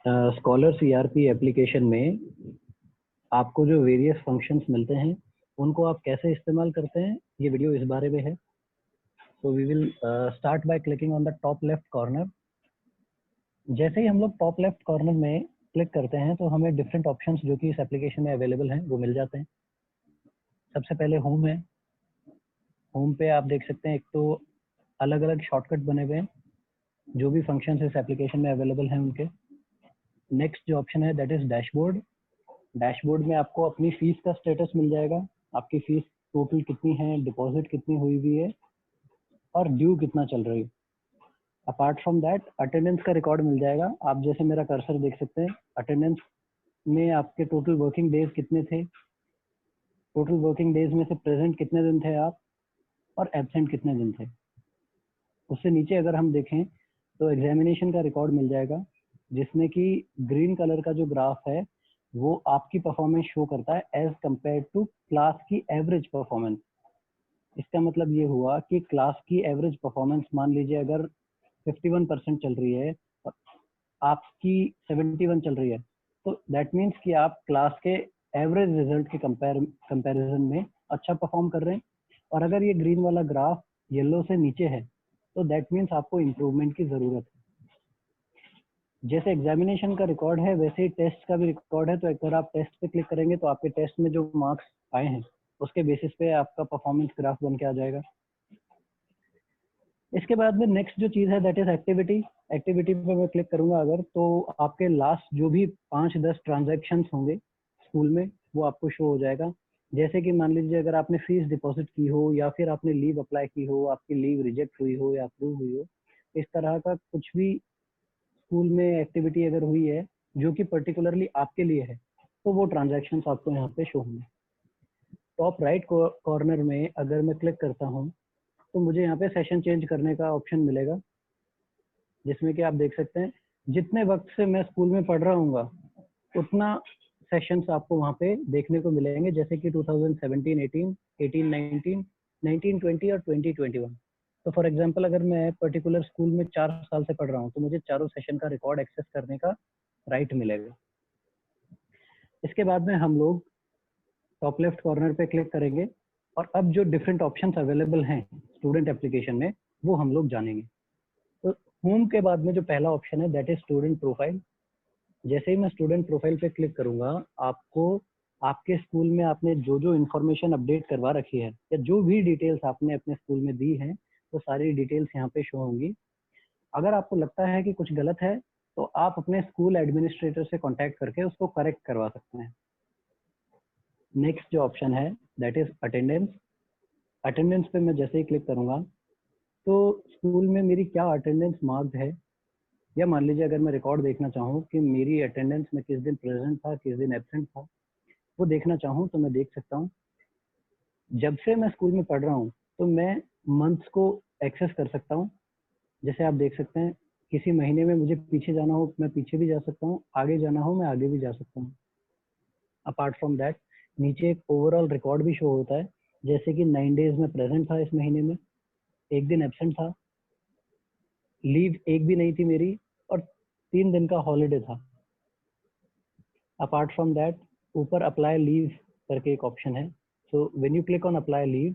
Scholar CRP application में आपको जो वेरियस फंक्शंस मिलते हैं उनको आप कैसे इस्तेमाल करते हैं, ये वीडियो इस बारे में है। So we will start by clicking on the top left corner. जैसे ही हम लोग टॉप लेफ्ट कॉर्नर में क्लिक करते हैं तो हमें डिफरेंट ऑप्शंस जो कि इस एप्लीकेशन में अवेलेबल हैं वो मिल जाते हैं। सबसे पहले होम है। होम पे आप देख सकते हैं एक तो अलग अलग शॉर्टकट बने हुए हैं जो भी फंक्शंस इस एप्लीकेशन में अवेलेबल हैं उनके। नेक्स्ट जो ऑप्शन है दैट इज डैशबोर्ड। डैशबोर्ड में आपको अपनी फीस का स्टेटस मिल जाएगा, आपकी फीस टोटल कितनी है, डिपॉजिट कितनी हुई हुई है और ड्यू कितना चल रही है। अपार्ट फ्रॉम दैट अटेंडेंस का रिकॉर्ड मिल जाएगा। आप जैसे मेरा कर्सर देख सकते हैं, अटेंडेंस में आपके टोटल वर्किंग डेज कितने थे, टोटल वर्किंग डेज में से प्रेजेंट कितने दिन थे आप और एब्सेंट कितने दिन थे। उससे नीचे अगर हम देखें तो एग्जामिनेशन का रिकॉर्ड मिल जाएगा जिसमें कि ग्रीन कलर का जो ग्राफ है वो आपकी परफॉर्मेंस शो करता है एज कंपेयर टू क्लास की एवरेज परफॉर्मेंस। इसका मतलब ये हुआ कि क्लास की एवरेज परफॉर्मेंस मान लीजिए अगर 51% चल रही है और आपकी 71 चल रही है तो दैट मीन्स कि आप क्लास के एवरेज रिजल्ट के कंपैरिजन में अच्छा परफॉर्म कर रहे हैं। और अगर ये ग्रीन वाला ग्राफ येलो से नीचे है तो दैट मीन्स आपको इम्प्रूवमेंट की जरूरत है। जैसे एग्जामिनेशन का रिकॉर्ड है वैसे ही टेस्ट का भी रिकॉर्ड है। तो अगर आप टेस्ट पे क्लिक करेंगे तो आपके टेस्ट में जो मार्क्स आए हैं उसके बेसिस पे आपका परफॉर्मेंस ग्राफ बन के आ जाएगा। इसके बाद में नेक्स्ट जो चीज़ है दैट इज एक्टिविटी। एक्टिविटी पे मैं क्लिक करूंगा अगर तो आपके लास्ट जो भी 5-10 ट्रांजैक्शंस होंगे स्कूल में वो आपको शो हो जाएगा। जैसे कि मान लीजिए अगर आपने फीस डिपॉजिट की हो या फिर आपने लीव अप्लाई की हो, आपकी लीव रिजेक्ट हुई हो या अप्रूव हुई हो, इस तरह का कुछ भी स्कूल में एक्टिविटी अगर हुई है जो कि पर्टिकुलरली आपके लिए है तो वो ट्रांजैक्शंस आपको यहाँ पे शो होंगे। टॉप राइट कॉर्नर में अगर मैं क्लिक करता हूँ तो मुझे यहाँ पे सेशन चेंज करने का ऑप्शन मिलेगा जिसमें कि आप देख सकते हैं जितने वक्त से मैं स्कूल में पढ़ रहा हूँ उतना सेशंस आपको वहाँ पे देखने को मिलेंगे। जैसे कि 2017, 18, 18, 19, 19, 20 और 2021। तो फॉर एग्जांपल अगर मैं पर्टिकुलर स्कूल में 4 साल से पढ़ रहा हूँ तो मुझे चारों सेशन का रिकॉर्ड एक्सेस करने का राइट मिलेगा। इसके बाद में हम लोग टॉप लेफ्ट कॉर्नर पे क्लिक करेंगे और अब जो डिफरेंट ऑप्शंस अवेलेबल हैं स्टूडेंट एप्लीकेशन में वो हम लोग जानेंगे। तो होम के बाद में जो पहला ऑप्शन है दैट इज स्टूडेंट प्रोफाइल। जैसे ही मैं स्टूडेंट प्रोफाइल पे क्लिक करूंगा आपको आपके स्कूल में आपने जो जो इन्फॉर्मेशन अपडेट करवा रखी है या जो भी डिटेल्स आपने अपने स्कूल में दी हैं तो सारी डिटेल्स यहाँ पे शो होंगी। अगर आपको लगता है कि कुछ गलत है तो आप अपने स्कूल एडमिनिस्ट्रेटर से कांटेक्ट करके उसको करेक्ट करवा सकते हैं। नेक्स्ट जो ऑप्शन है दैट इज अटेंडेंस। अटेंडेंस पे मैं जैसे ही क्लिक करूंगा तो स्कूल में मेरी क्या अटेंडेंस मार्क्ड है, या मान लीजिए अगर मैं रिकॉर्ड देखना चाहूँ कि मेरी अटेंडेंस में किस दिन प्रेजेंट था किस दिन एब्सेंट था वो देखना चाहूँ तो मैं देख सकता हूँ। जब से मैं स्कूल में पढ़ रहा हूँ तो मैं मंथ्स को एक्सेस कर सकता हूँ। जैसे आप देख सकते हैं किसी महीने में मुझे पीछे जाना हो मैं पीछे भी जा सकता हूँ, आगे जाना हो मैं आगे भी जा सकता हूँ। अपार्ट फ्रॉम दैट नीचे एक ओवरऑल रिकॉर्ड भी शो होता है जैसे कि 9 डेज में प्रेजेंट था इस महीने में, एक दिन एब्सेंट था, लीव एक भी नहीं थी मेरी और 3 दिन का हॉलीडे था। अपार्ट फ्रॉम दैट ऊपर अप्लाई लीव करके एक ऑप्शन है। So when you click on apply leave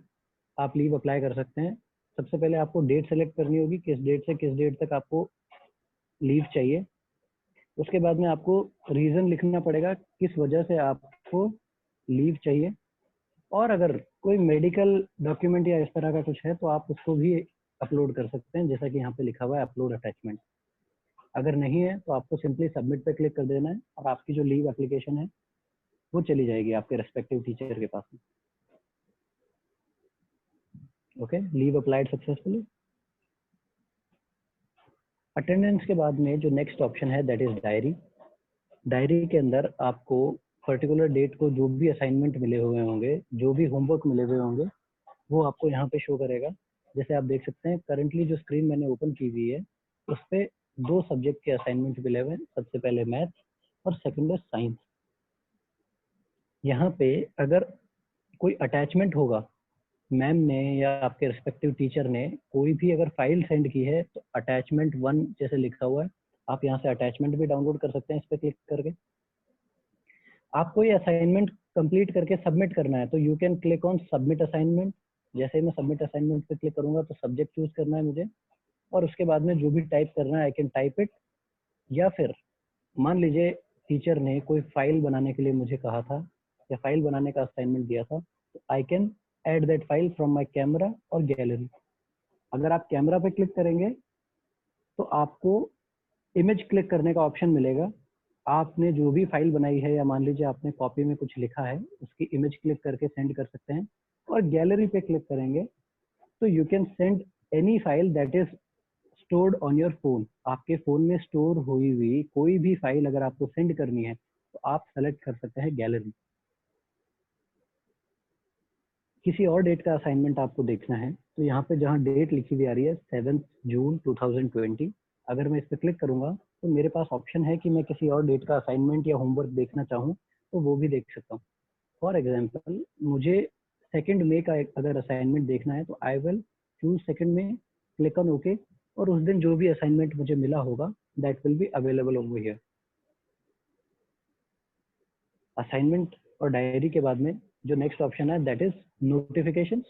आप लीव अप्लाई कर सकते हैं। सबसे पहले आपको डेट सेलेक्ट करनी होगी, किस डेट से किस डेट तक आपको लीव चाहिए। उसके बाद में आपको रीजन लिखना पड़ेगा किस वजह से आपको लीव चाहिए। और अगर कोई मेडिकल डॉक्यूमेंट या इस तरह का कुछ है तो आप उसको भी अपलोड कर सकते हैं जैसा कि यहाँ पे लिखा हुआ है अपलोड अटैचमेंट। अगर नहीं है तो आपको सिंपली सबमिट पे क्लिक कर देना है और आपकी जो लीव एप्लीकेशन है वो चली जाएगी आपके रेस्पेक्टिव टीचर के पास में। Okay, leave applied successfully. Attendance के बाद में जो नेक्स्ट ऑप्शन है दैट इज डायरी। डायरी के अंदर आपको पर्टिकुलर डेट को जो भी असाइनमेंट मिले हुए होंगे, जो भी होमवर्क मिले हुए होंगे वो आपको यहाँ पे शो करेगा। जैसे आप देख सकते हैं करंटली जो स्क्रीन मैंने ओपन की हुई है उस पे 2 सब्जेक्ट के असाइनमेंट मिले हुए हैं, सबसे पहले मैथ और सेकंड है साइंस। यहाँ पे अगर कोई अटैचमेंट होगा मैम ने या आपके रिस्पेक्टिव टीचर ने कोई भी अगर फाइल सेंड की है तो अटैचमेंट 1 जैसे लिखा हुआ है आप यहाँ से अटैचमेंट भी डाउनलोड कर सकते हैं इस पर क्लिक करके। आपको ये असाइनमेंट कंप्लीट करके सबमिट करना है तो you can click on submit assignment. जैसे ही मैं सबमिट असाइनमेंट पे क्लिक करूंगा तो सब्जेक्ट चूज करना है मुझे, और उसके बाद में जो भी टाइप करना है आई कैन टाइप इट। या फिर मान लीजिए टीचर ने कोई फाइल बनाने के लिए मुझे कहा था या फाइल बनाने का असाइनमेंट दिया था, तो I can add that file from my camera और गैलरी। अगर आप कैमरा पे क्लिक करेंगे तो आपको इमेज क्लिक करने का ऑप्शन मिलेगा। आपने जो भी फाइल बनाई है या मान लीजिए आपने कॉपी में कुछ लिखा है उसकी इमेज क्लिक करके सेंड कर सकते हैं। और गैलरी पे क्लिक करेंगे तो you can send any file that is stored on your phone. आपके फोन में स्टोर हुई हुई कोई भी फाइल अगर आपको सेंड करनी है तो आप सेलेक्ट कर सकते हैं गैलरी। किसी और डेट का असाइनमेंट आपको देखना है तो यहाँ पे जहाँ डेट लिखी हुई आ रही है 7 जून 2020, अगर मैं इस पर क्लिक करूंगा तो मेरे पास ऑप्शन है कि मैं किसी और डेट का असाइनमेंट या होमवर्क देखना चाहूँ तो वो भी देख सकता हूँ। फॉर एग्जाम्पल मुझे 2 मई का अगर असाइनमेंट देखना है तो I will choose 2 May, click on okay, और उस दिन जो भी असाइनमेंट मुझे मिला होगा that will be available over here. Assignment और डायरी के बाद में जो नेक्स्ट ऑप्शन है दैट इज नोटिफिकेशंस।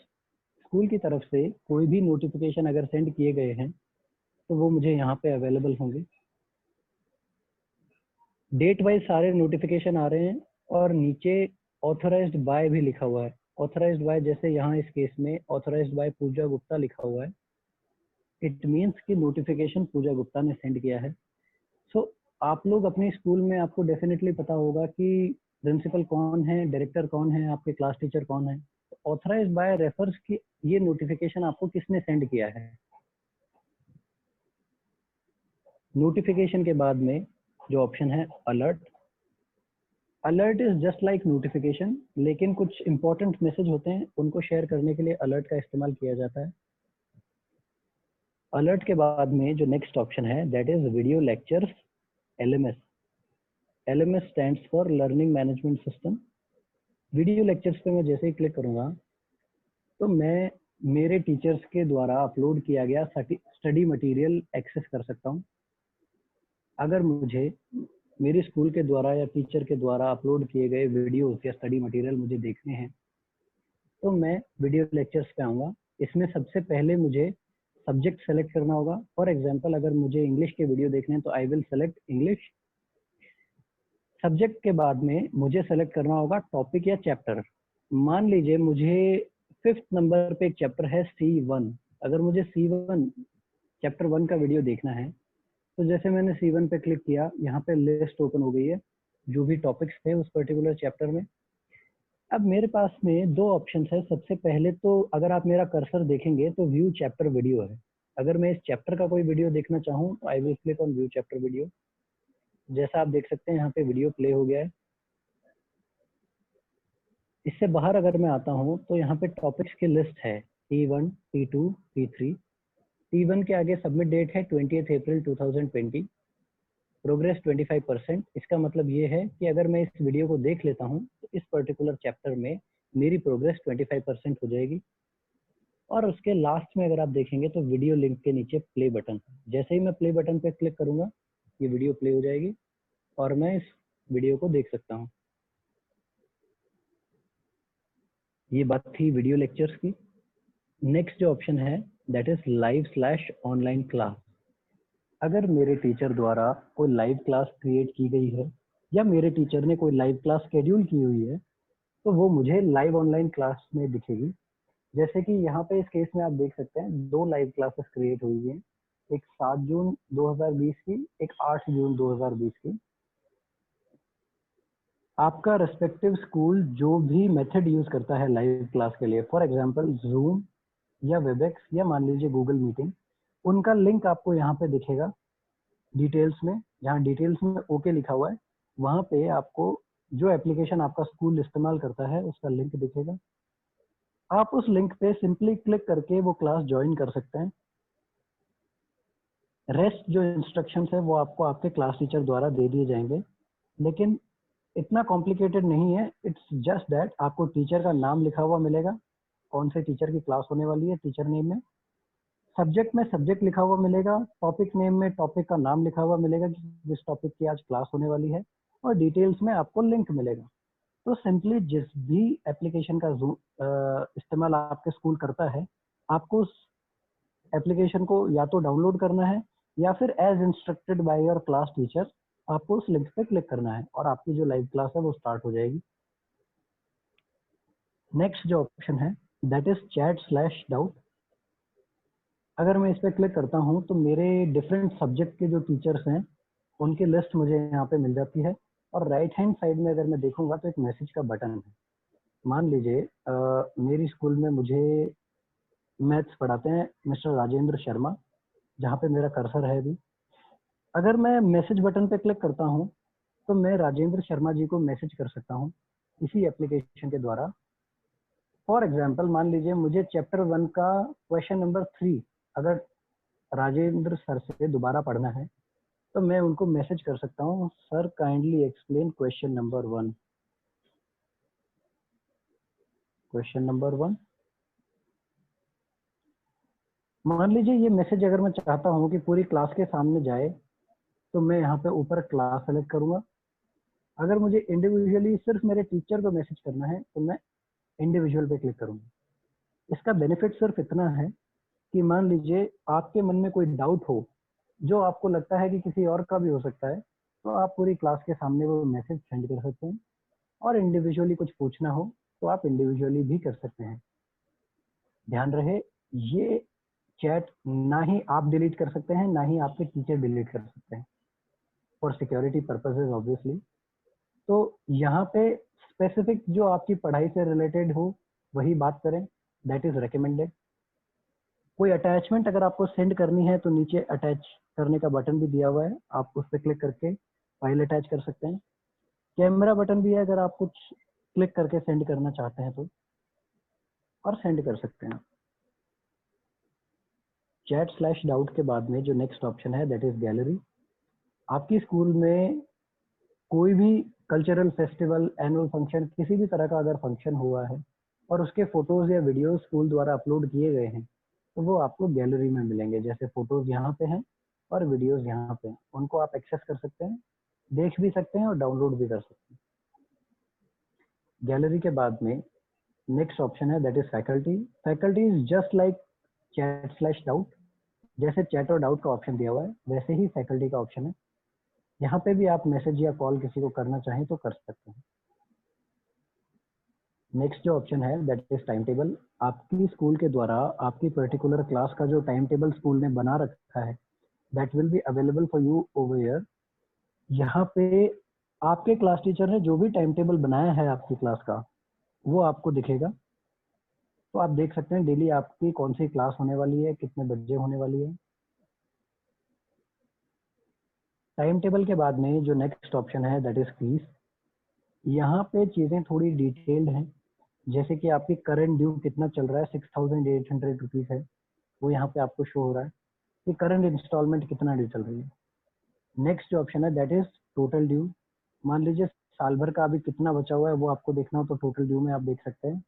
स्कूल की तरफ से कोई भी नोटिफिकेशन अगर सेंड किए गए हैं तो वो मुझे यहाँ पे अवेलेबल होंगे। डेट वाइज सारे नोटिफिकेशन आ रहे हैं और नीचे ऑथराइज्ड बाय भी लिखा हुआ है। ऑथराइज्ड बाय जैसे यहाँ इस केस में ऑथराइज्ड बाय पूजा गुप्ता लिखा हुआ है, इट मीन्स कि नोटिफिकेशन पूजा गुप्ता ने सेंड किया है। सो आप लोग अपने स्कूल में आपको डेफिनेटली पता होगा कि प्रिंसिपल कौन है, डायरेक्टर कौन है, आपके क्लास टीचर कौन है। ऑथराइज्ड बाय रेफर्स की ये नोटिफिकेशन आपको किसने सेंड किया है। नोटिफिकेशन के बाद में जो ऑप्शन है alert. Alert is just like notification, लेकिन कुछ इंपॉर्टेंट मैसेज होते हैं उनको शेयर करने के लिए अलर्ट का इस्तेमाल किया जाता है। अलर्ट के बाद में जो नेक्स्ट ऑप्शन है that is video lectures LMS। LMS stands for learning management system. Video lectures पे मैं जैसे ही क्लिक करूंगा तो मैं मेरे टीचर्स के द्वारा अपलोड किया गया स्टडी मटेरियल एक्सेस कर सकता हूं। अगर मुझे मेरे स्कूल के द्वारा या टीचर के द्वारा अपलोड किए गए वीडियोस या स्टडी मटेरियल मुझे देखने हैं तो मैं वीडियो लेक्चर्स पे आऊँगा। इसमें सबसे पहले मुझे सब्जेक्ट सेलेक्ट करना होगा। फॉर एग्जांपल अगर मुझे इंग्लिश के वीडियो देखने हैं तो I will select English. Subject के बाद में मुझे सेलेक्ट करना होगा टॉपिक या चैप्टर। मान लीजिए मुझे 5th नंबर पे एक चैप्टर है C1। अगर मुझे C1 चैप्टर 1 का वीडियो देखना है तो जैसे मैंने C1 पे क्लिक किया, यहाँ पे लिस्ट ओपन हो गई है जो भी टॉपिक्स थे उस पर्टिकुलर चैप्टर में। अब मेरे पास में दो ऑप्शन है। सबसे पहले तो अगर आप मेरा कर्सर देखेंगे तो व्यू चैप्टर वीडियो है। अगर मैं इस चैप्टर का कोई वीडियो देखना चाहूँ तो I will click on view chapter video. जैसा आप देख सकते हैं यहाँ पे वीडियो प्ले हो गया है। इससे बाहर अगर मैं आता हूँ तो यहाँ पे टॉपिक्स की लिस्ट है T1, T2, T3। T1 के आगे सबमिट डेट है 20 अप्रैल 2020। प्रोग्रेस 25%। इसका मतलब ये है कि अगर मैं इस वीडियो को देख लेता हूँ तो इस पर्टिकुलर चैप्टर में मेरी प्रोग्रेस 25% हो जाएगी। और उसके लास्ट में अगर आप देखेंगे तो वीडियो लिंक के नीचे प्ले बटन, जैसे ही मैं प्ले बटन पे क्लिक करूंगा ये वीडियो प्ले हो जाएगी और मैं इस वीडियो को देख सकता हूँ। ये बात थी वीडियो लेक्चर्स की। नेक्स्ट जो ऑप्शन है दैट इज लाइव/ऑनलाइन क्लास। अगर मेरे टीचर द्वारा कोई लाइव क्लास क्रिएट की गई है या मेरे टीचर ने कोई लाइव क्लास शेड्यूल की हुई है तो वो मुझे लाइव ऑनलाइन क्लास में दिखेगी। जैसे कि यहाँ पे इस केस में आप देख सकते हैं 2 लाइव क्लासेस क्रिएट हुई हैं, एक 7 जून 2020 की, एक 8 जून 2020 की। आपका रेस्पेक्टिव स्कूल जो भी मेथड यूज करता है लाइव क्लास के लिए, फॉर एग्जांपल जूम या वेबएक्स या मान लीजिए गूगल मीटिंग, उनका लिंक आपको यहाँ पे दिखेगा डिटेल्स में। जहाँ डिटेल्स में ओके लिखा हुआ है वहाँ पे आपको जो एप्लीकेशन आपका स्कूल इस्तेमाल करता है उसका लिंक दिखेगा। आप उस लिंक पे सिंपली क्लिक करके वो क्लास ज्वाइन कर सकते हैं। रेस्ट जो इंस्ट्रक्शंस है वो आपको आपके क्लास टीचर द्वारा दे दिए जाएंगे, लेकिन इतना कॉम्प्लिकेटेड नहीं है। इट्स जस्ट दैट आपको टीचर का नाम लिखा हुआ मिलेगा, कौन से टीचर की क्लास होने वाली है टीचर नेम में, सब्जेक्ट में सब्जेक्ट लिखा हुआ मिलेगा, टॉपिक नेम में टॉपिक का नाम लिखा हुआ मिलेगा कि जिस टॉपिक की आज क्लास होने वाली है, और डिटेल्स में आपको लिंक मिलेगा। तो सिंपली जिस भी एप्लीकेशन का इस्तेमाल आपके स्कूल करता है, आपको उस एप्लीकेशन को या तो डाउनलोड करना है या फिर as instructed by your class teacher आपको उस लिंक पे क्लिक करना है और आपकी जो लाइव क्लास है वो स्टार्ट हो जाएगी। नेक्स्ट जो ऑप्शन है दैट इज chat/doubt। अगर मैं इस पर क्लिक करता हूँ तो मेरे डिफरेंट सब्जेक्ट के जो टीचर्स हैं उनकी लिस्ट मुझे यहाँ पे मिल जाती है, और राइट हैंड साइड में अगर मैं देखूंगा तो एक मैसेज का बटन है। मान लीजिए मेरी स्कूल में मुझे मैथ्स पढ़ाते हैं मिस्टर राजेंद्र शर्मा, जहाँ पे मेरा कर्सर है अभी। अगर मैं मैसेज बटन पे क्लिक करता हूँ तो मैं राजेंद्र शर्मा जी को मैसेज कर सकता हूँ इसी एप्लीकेशन के द्वारा। फॉर एग्जाम्पल मान लीजिए मुझे चैप्टर 1 का क्वेश्चन नंबर 3 अगर राजेंद्र सर से दोबारा पढ़ना है तो मैं उनको मैसेज कर सकता हूँ, sir kindly explain question number 1। Question number 1। मान लीजिए ये मैसेज अगर मैं चाहता हूँ कि पूरी क्लास के सामने जाए तो मैं यहाँ पे ऊपर क्लास सेलेक्ट करूंगा। अगर मुझे इंडिविजुअली सिर्फ मेरे टीचर को मैसेज करना है तो मैं इंडिविजुअल पे क्लिक करूंगा। इसका बेनिफिट सिर्फ इतना है कि मान लीजिए आपके मन में कोई डाउट हो जो आपको लगता है कि किसी और का भी हो सकता है, तो आप पूरी क्लास के सामने वो मैसेज सेंड कर सकते हैं, और इंडिविजुअली कुछ पूछना हो तो आप इंडिविजुअली भी कर सकते हैं। ध्यान रहे ये चैट ना ही आप डिलीट कर सकते हैं ना ही आपके टीचर डिलीट कर सकते हैं, फॉर सिक्योरिटी पर्पसेस ऑब्वियसली। तो यहाँ पे स्पेसिफिक जो आपकी पढ़ाई से रिलेटेड हो वही बात करें, दैट इज रिकमेंडेड। कोई अटैचमेंट अगर आपको सेंड करनी है तो नीचे अटैच करने का बटन भी दिया हुआ है, आप उस पर क्लिक करके फाइल अटैच कर सकते हैं। कैमरा बटन भी है अगर आप कुछ क्लिक करके सेंड करना चाहते हैं तो, और सेंड कर सकते हैं। chat/doubt के बाद में जो नेक्स्ट ऑप्शन है दैट इज गैलरी। आपकी स्कूल में कोई भी कल्चरल फेस्टिवल, एनुअल फंक्शन, किसी भी तरह का अगर फंक्शन हुआ है और उसके फोटोज या वीडियो स्कूल द्वारा अपलोड किए गए हैं तो वो आपको गैलरी में मिलेंगे। जैसे फोटोज यहाँ पे हैं और वीडियोज यहाँ पे हैं, उनको आप एक्सेस कर सकते हैं, देख भी सकते हैं और डाउनलोड भी कर सकते हैं। गैलरी के बाद में नेक्स्ट ऑप्शन है that is faculty. Faculty is just like chat/doubt। जैसे चैट और डाउट का ऑप्शन दिया हुआ है वैसे ही फैकल्टी का ऑप्शन है। यहाँ पे भी आप मैसेज या कॉल किसी को करना चाहें तो कर सकते हैं। नेक्स्ट जो ऑप्शन है दैट इज टाइम टेबल। आपकी स्कूल के द्वारा आपकी पर्टिकुलर क्लास का जो टाइम टेबल स्कूल ने बना रखा है that will be available for you over here. यहाँ पे आपके क्लास टीचर ने जो भी टाइम टेबल बनाया है आपकी क्लास का वो आपको दिखेगा। तो आप देख सकते हैं डेली आपकी कौन सी क्लास होने वाली है, कितने बजे होने वाली है। टाइम टेबल के बाद में जो नेक्स्ट ऑप्शन है दैट इज फीस। यहाँ पे चीज़ें थोड़ी डिटेल्ड हैं, जैसे कि आपकी करंट ड्यू कितना चल रहा है, 6,800 रुपीज़ है, वो यहाँ पे आपको शो हो रहा है कि करंट इंस्टॉलमेंट कितना ड्यू चल रही है। नेक्स्ट जो ऑप्शन है दैट इज टोटल ड्यू। मान लीजिए साल भर का अभी कितना बचा हुआ है वो आपको देखना हो तो टोटल ड्यू में आप देख सकते हैं,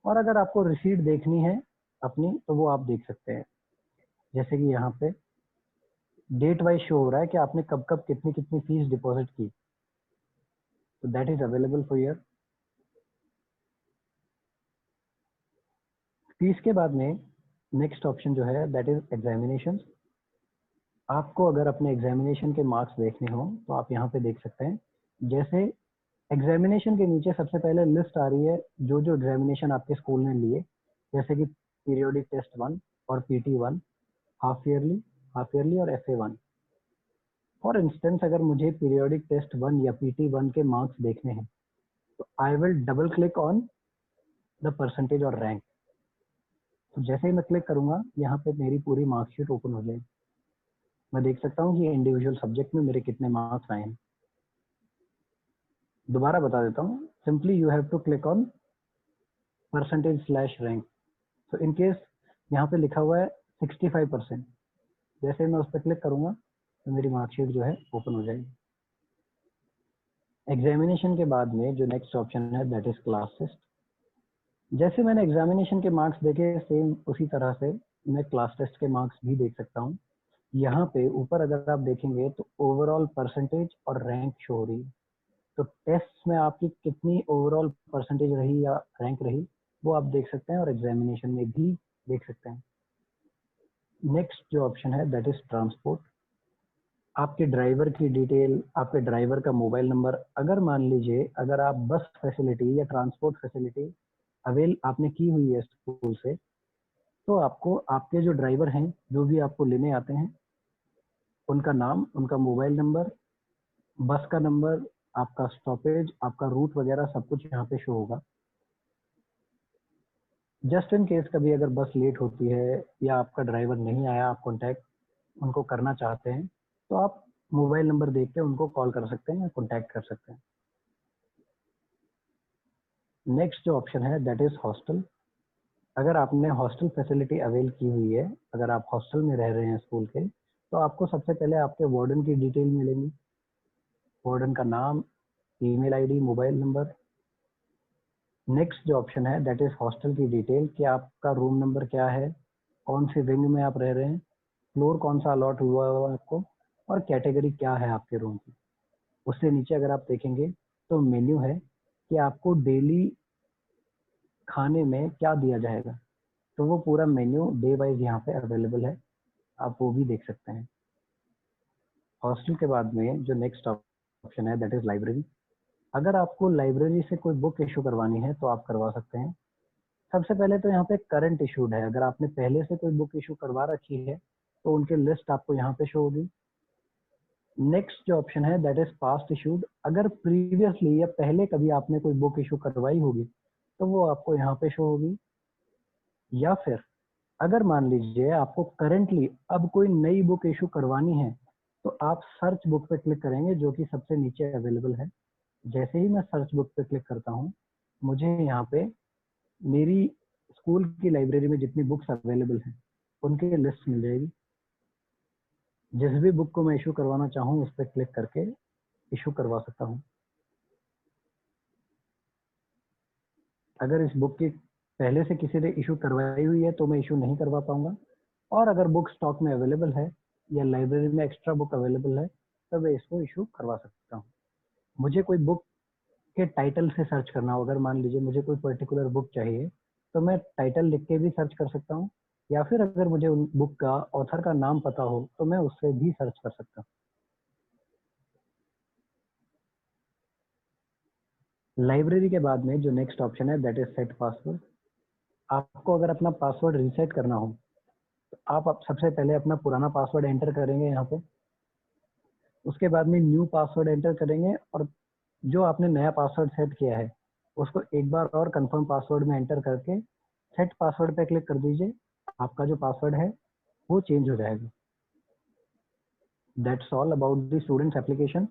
और अगर आपको रिसीट देखनी है अपनी तो वो आप देख सकते हैं। जैसे कि यहाँ पे डेट वाइज शो हो रहा है कि आपने कब कब कितनी कितनी फीस डिपॉजिट की, तो that is available for year. Fees के बाद में नेक्स्ट ऑप्शन जो है दैट इज एग्जामिनेशन। आपको अगर अपने एग्जामिनेशन के मार्क्स देखने हो तो आप यहाँ पे देख सकते हैं। जैसे एग्जामिनेशन के नीचे सबसे पहले लिस्ट आ रही है जो जो एग्जामिनेशन आपके स्कूल ने लिए, जैसे कि पीरियोडिक टेस्ट 1 और PT 1, हाफ ईयरली और FA 1। फॉर इंस्टेंस अगर मुझे पीरियोडिक टेस्ट 1 या PT 1 के मार्क्स देखने हैं तो I will double click on the percentage और रैंक। तो जैसे ही मैं क्लिक करूंगा यहाँ पे मेरी पूरी मार्कशीट ओपन हो जाएगी। मैं देख सकता हूँ कि इंडिविजुअल सब्जेक्ट में मेरे कितने मार्क्स आए हैं। दोबारा बता देता हूँ, simply you have to click on %/रैंक। तो इन केस यहाँ पे लिखा हुआ है 65%, जैसे ही मैं उस पर क्लिक करूंगा तो मेरी मार्कशीट जो है ओपन हो जाएगी। एग्जामिनेशन के बाद में जो नेक्स्ट ऑप्शन है दैट इज क्लास टेस्ट। जैसे मैंने एग्जामिनेशन के मार्क्स देखे सेम उसी तरह से मैं क्लास टेस्ट के मार्क्स भी देख सकता हूँ। यहाँ पे ऊपर अगर आप देखेंगे तो ओवरऑल परसेंटेज और रैंक शो हो रही है। तो टेस्ट में आपकी कितनी ओवरऑल परसेंटेज रही या रैंक रही वो आप देख सकते हैं और एग्जामिनेशन में भी देख सकते हैं। नेक्स्ट जो ऑप्शन है दैट इज ट्रांसपोर्ट। आपके ड्राइवर की डिटेल, आपके ड्राइवर का मोबाइल नंबर, अगर मान लीजिए अगर आप बस फैसिलिटी या ट्रांसपोर्ट फैसिलिटी अवेल आपने की हुई है स्कूल से, तो आपको आपके जो ड्राइवर हैं जो भी आपको लेने आते हैं उनका नाम, उनका मोबाइल नंबर, बस का नंबर, आपका स्टॉपेज, आपका रूट वगैरह सब कुछ यहाँ पे शो होगा। जस्ट इन केस कभी अगर बस लेट होती है या आपका ड्राइवर नहीं आया, आप कॉन्टैक्ट उनको करना चाहते हैं तो आप मोबाइल नंबर देख के उनको कॉल कर सकते हैं या कॉन्टैक्ट कर सकते हैं। नेक्स्ट जो ऑप्शन है दैट इज हॉस्टल। अगर आपने हॉस्टल फैसिलिटी अवेल की हुई है, अगर आप हॉस्टल में रह रहे हैं स्कूल के, तो आपको सबसे पहले आपके वार्डन की डिटेल मिलेंगी, वार्डन का नाम, email ID, mobile number. Next जो ऑप्शन है दैट इज हॉस्टल की डिटेल कि आपका रूम नंबर क्या है, कौन से विंग में आप रह रहे हैं, फ्लोर कौन सा अलॉट हुआ है आपको, और कैटेगरी क्या है आपके रूम की। उससे नीचे अगर आप देखेंगे तो मेन्यू है कि आपको डेली खाने में क्या दिया जाएगा, तो वो पूरा मेन्यू डे वाइज यहाँ पे अवेलेबल है, आप वो भी देख सकते हैं। हॉस्टल के बाद में जो नेक्स्ट ऑप्शन है दैट इज लाइब्रेरी। अगर आपको लाइब्रेरी से कोई बुक इशू करवानी है तो आप करवा सकते हैं। सबसे पहले तो यहाँ पे करंट इशूड है, अगर आपने पहले से कोई बुक इशू करवा रखी है तो उनकी लिस्ट आपको यहाँ पे शो होगी। नेक्स्ट जो ऑप्शन है दैट इज पास्ट इशूड। अगर प्रीवियसली या पहले कभी आपने कोई बुक इशू करवाई होगी तो वो आपको यहाँ पे शो होगी। या फिर अगर मान लीजिए आपको करंटली अब कोई नई बुक इशू करवानी है तो आप सर्च बुक पे क्लिक करेंगे जो कि सबसे नीचे अवेलेबल है। जैसे ही मैं सर्च बुक पे क्लिक करता हूँ मुझे यहाँ पे मेरी स्कूल की लाइब्रेरी में जितनी बुक्स अवेलेबल हैं उनकी लिस्ट मिल जाएगी। जिस भी बुक को मैं इशू करवाना चाहूँ उस पर क्लिक करके इशू करवा सकता हूँ। अगर इस बुक की पहले से किसी ने इशू करवाई हुई है तो मैं इशू नहीं करवा पाऊंगा, और अगर बुक स्टॉक में अवेलेबल है या लाइब्रेरी में एक्स्ट्रा बुक अवेलेबल है तो मैं इसको इशू करवा सकता हूँ। मुझे कोई बुक के टाइटल से सर्च करना हो, अगर मान लीजिए मुझे कोई पर्टिकुलर बुक चाहिए तो मैं टाइटल लिख के भी सर्च कर सकता हूँ, या फिर अगर मुझे उन बुक का ऑथर का नाम पता हो तो मैं उससे भी सर्च कर सकता हूँ। लाइब्रेरी के बाद में जो नेक्स्ट ऑप्शन है दैट इज सेट पासवर्ड। आपको अगर अपना पासवर्ड रीसेट करना हो तो आप सबसे पहले अपना पुराना पासवर्ड एंटर करेंगे यहाँ पे, उसके बाद में न्यू पासवर्ड एंटर करेंगे और जो आपने नया पासवर्ड सेट किया है उसको एक बार और कंफर्म पासवर्ड में एंटर करके सेट पासवर्ड पे क्लिक कर दीजिए। आपका जो पासवर्ड है वो चेंज हो जाएगा। That's all about the students application.